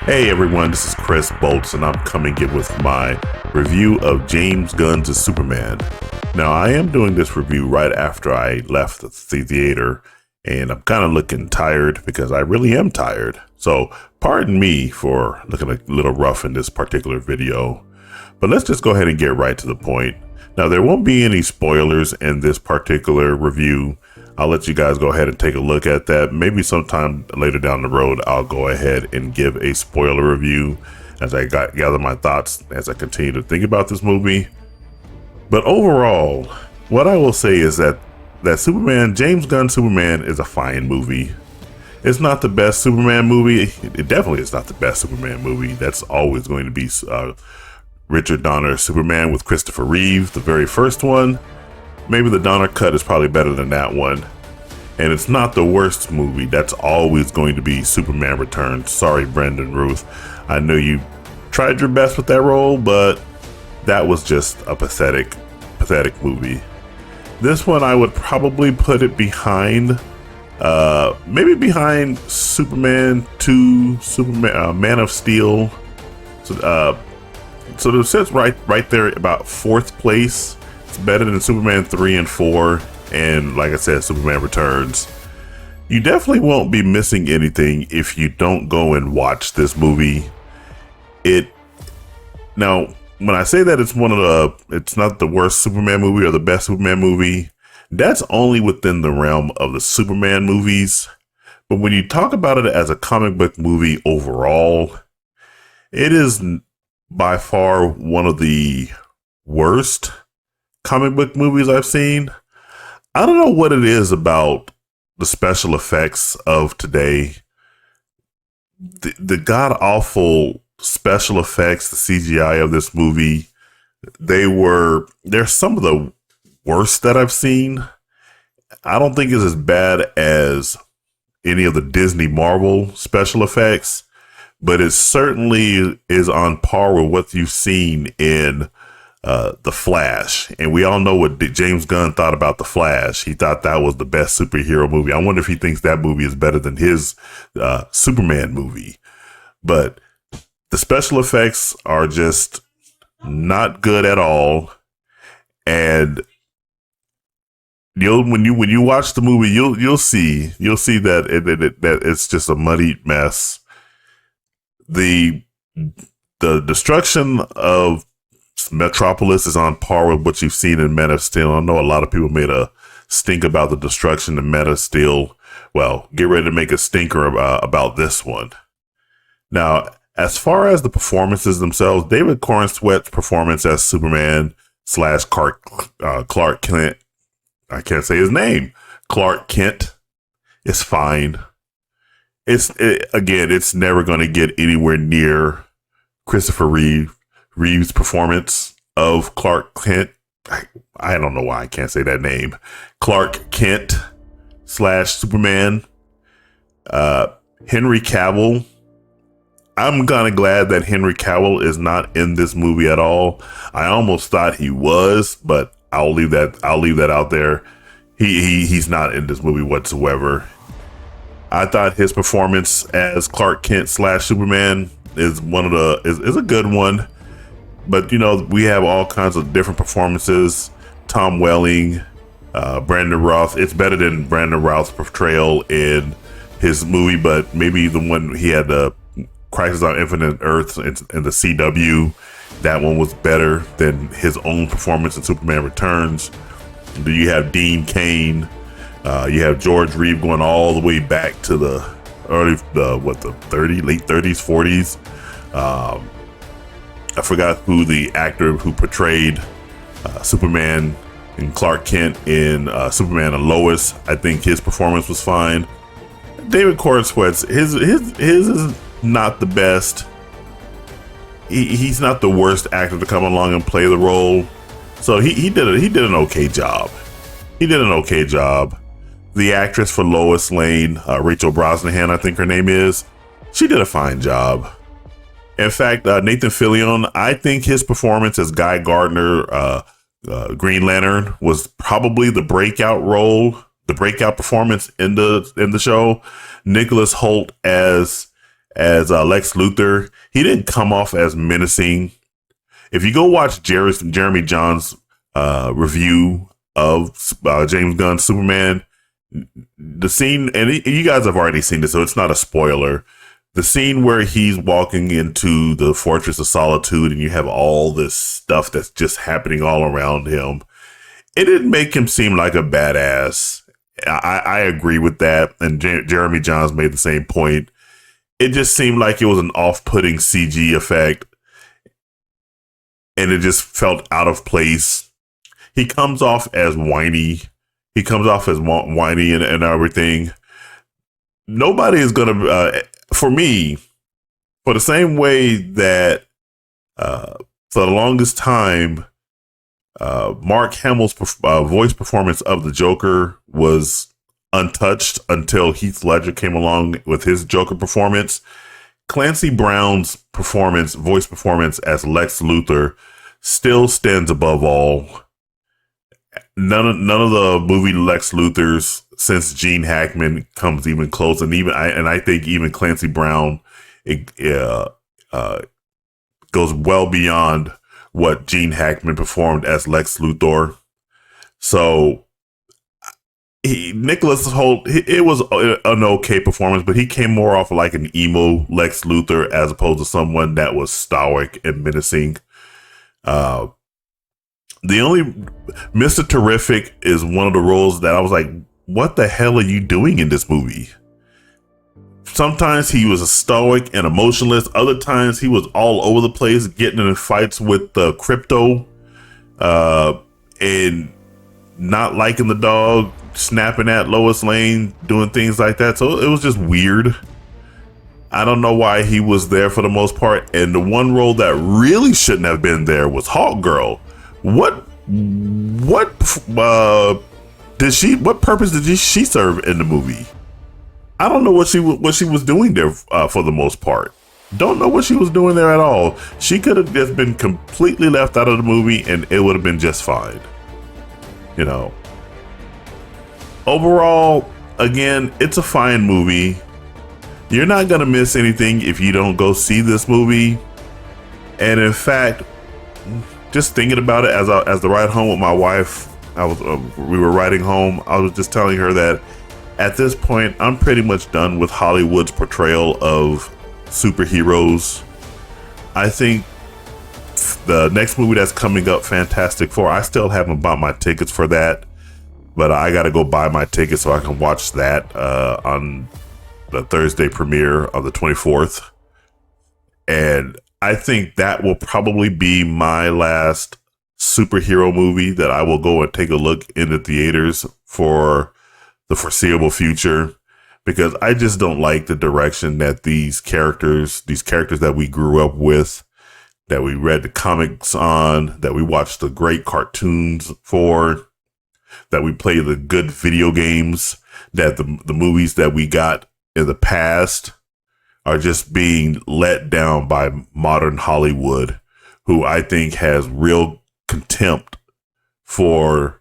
Hey everyone, this is Chris Bolts, and I'm coming in with my review of James Gunn's Superman. Now, I am doing this review right after I left the theater, and I'm kind of looking tired because I really am tired. So, pardon me for looking a little rough in this particular video, but let's just go ahead and get right to the point. Now, there won't be any spoilers in this particular review. I'll let you guys go ahead and take a look at that. Maybe sometime later down the road, I'll go ahead and give a spoiler review as I gather my thoughts as I continue to think about this movie. But overall, what I will say is that Superman, James Gunn Superman, is a fine movie. It's not the best Superman movie. It definitely is not the best Superman movie. That's always going to be Richard Donner's Superman with Christopher Reeve, the very first one. Maybe the Donner cut is probably better than that one. And it's not the worst movie. That's always going to be Superman Returns. Sorry, Brendan Ruth. I know you tried your best with that role, but that was just a pathetic movie. This one, I would probably put it behind, maybe behind Superman 2, Man of Steel. So it sits right there about fourth place. It's better than Superman 3 and 4, and like I said, Superman Returns. You definitely won't be missing anything if you don't go and watch this movie. Now, when I say that it's not the worst Superman movie or the best Superman movie, that's only within the realm of the Superman movies. But when you talk about it as a comic book movie overall, it is by far one of the worst comic book movies I've seen. I don't know what it is about the special effects of today. The god awful special effects, the CGI of this movie, they're some of the worst that I've seen. I don't think it's as bad as any of the Disney Marvel special effects, but it certainly is on par with what you've seen in The Flash. And we all know what James Gunn thought about The Flash. He thought that was the best superhero movie. I wonder if he thinks that movie is better than his Superman movie. But the special effects are just not good at all. And when you watch the movie, you'll see that that it's just a muddied mess. The destruction of Metropolis is on par with what you've seen in Man of Steel. I know a lot of people made a stink about the destruction of Man of Steel. Well, get ready to make a stinker about this one. Now, as far as the performances themselves, David Corenswet's performance as Superman / Clark Kent, I can't say his name, Clark Kent, is fine. It's never going to get anywhere near Christopher Reeve's performance of Clark Kent. I don't know why I can't say that name. Clark Kent / Superman. Henry Cavill. I'm kind of glad that Henry Cavill is not in this movie at all. I almost thought he was, but I'll leave that out there. He's not in this movie whatsoever. I thought his performance as Clark Kent / Superman is is a good one. But, we have all kinds of different performances. Tom Welling, Brandon Routh. It's better than Brandon Routh's portrayal in his movie, but maybe the one he had, the Crisis on Infinite Earths in the CW, that one was better than his own performance in Superman Returns. Then you have Dean Cain. You have George Reeve going all the way back to the late 30s, 40s. I forgot who the actor who portrayed Superman and Clark Kent in Superman and Lois. I think his performance was fine. David Corenswet, his is not the best. He's not the worst actor to come along and play the role. So he did an okay job. The actress for Lois Lane, Rachel Brosnahan, I think her name is, she did a fine job. In fact, Nathan Fillion, I think his performance as Guy Gardner, Green Lantern, was probably the breakout performance in the show. Nicholas Hoult as as Lex Luthor, he didn't come off as menacing. If you go watch Jeremy John's review of James Gunn's Superman, the scene, and you guys have already seen this, so it's not a spoiler. The scene where he's walking into the Fortress of Solitude and you have all this stuff that's just happening all around him, it didn't make him seem like a badass. I agree with that, and Jeremy Johns made the same point. It just seemed like it was an off-putting CG effect, and it just felt out of place. He comes off as whiny. He comes off as whiny and everything. Nobody is going to, for me, for the same way that for the longest time, Mark Hamill's voice performance of the Joker was untouched until Heath Ledger came along with his Joker performance. Clancy Brown's voice performance as Lex Luthor still stands above all. None of the movie Lex Luthors since Gene Hackman comes even close, and I think even Clancy Brown goes well beyond what Gene Hackman performed as Lex Luthor. So Nicholas Hoult, it was an okay performance, but he came more off like an emo Lex Luthor as opposed to someone that was stoic and menacing. The only Mr. Terrific is one of the roles that I was like, what the hell are you doing in this movie? Sometimes he was a stoic and emotionless. Other times he was all over the place, getting in fights with Crypto, and not liking the dog, snapping at Lois Lane, doing things like that. So it was just weird. I don't know why he was there for the most part. And the one role that really shouldn't have been there was Hawk Girl. What purpose did she serve in the movie? I don't know what she was doing there for the most part. Don't know what she was doing there at all. She could have just been completely left out of the movie and it would have been just fine. You know. Overall, again, it's a fine movie. You're not going to miss anything if you don't go see this movie. And in fact, just thinking about it as the ride home with my wife, we were riding home. I was just telling her that at this point, I'm pretty much done with Hollywood's portrayal of superheroes. I think the next movie that's coming up, Fantastic Four, I still haven't bought my tickets for that, but I got to go buy my tickets so I can watch that on the Thursday premiere on the 24th. And I think that will probably be my last superhero movie that I will go and take a look in the theaters for the foreseeable future, because I just don't like the direction that these characters that we grew up with, that we read the comics on, that we watched the great cartoons for, that we play the good video games, that the movies that we got in the past are just being let down by modern Hollywood, who I think has real contempt for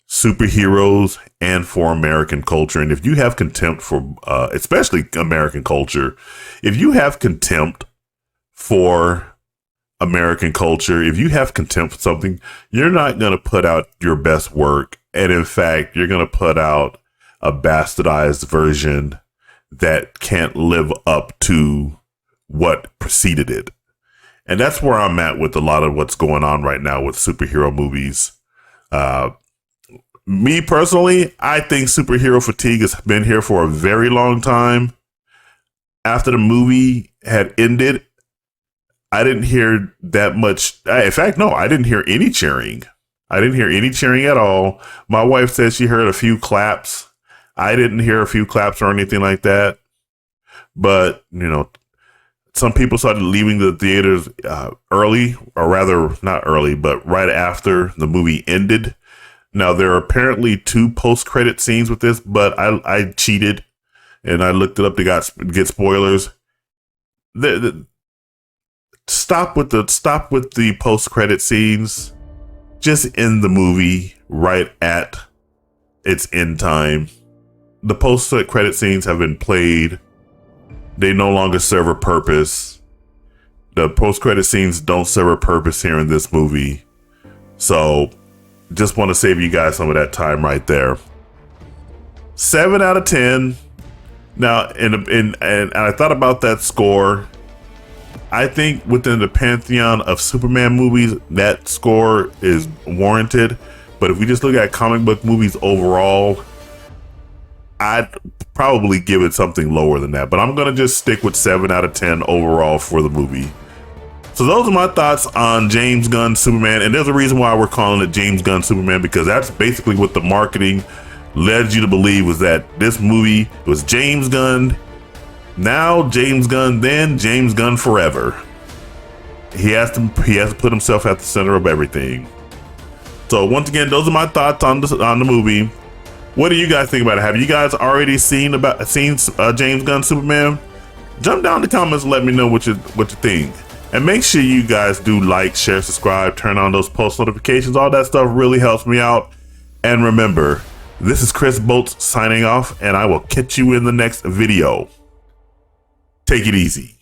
superheroes and for American culture. And if you have contempt for, especially American culture, if you have contempt for American culture, if you have contempt for something, you're not going to put out your best work. And in fact, you're going to put out a bastardized version that can't live up to what preceded it. And that's where I'm at with a lot of what's going on right now with superhero movies. Me personally, I think superhero fatigue has been here for a very long time. After the movie had ended, I didn't hear that much. In fact, no, I didn't hear any cheering. I didn't hear any cheering at all. My wife said she heard a few claps. I didn't hear a few claps or anything like that. But, you know, some people started leaving the theaters early, or rather not early, but right after the movie ended. Now, there are apparently 2 post-credit scenes with this, but I cheated and I looked it up to get spoilers. Stop with the post-credit scenes. Just end the movie right at its end time. The post-credit scenes have been played they no longer serve a purpose. The post-credit scenes don't serve a purpose here in this movie. So just want to save you guys some of that time right there. 7 out of 10. Now, and I thought about that score. I think within the pantheon of Superman movies, that score is warranted. But if we just look at comic book movies overall, I'd probably give it something lower than that. But I'm going to just stick with 7 out of 10 overall for the movie. So those are my thoughts on James Gunn Superman. And there's a reason why we're calling it James Gunn Superman, because that's basically what the marketing led you to believe, was that this movie was James Gunn. Now James Gunn, then James Gunn forever. He has to put himself at the center of everything. So once again, those are my thoughts on the movie. What do you guys think about it? Have you guys already seen James Gunn Superman? Jump down in the comments and let me know what you think. And make sure you guys do like, share, subscribe, turn on those post notifications. All that stuff really helps me out. And remember, this is Chris Bolts signing off, and I will catch you in the next video. Take it easy.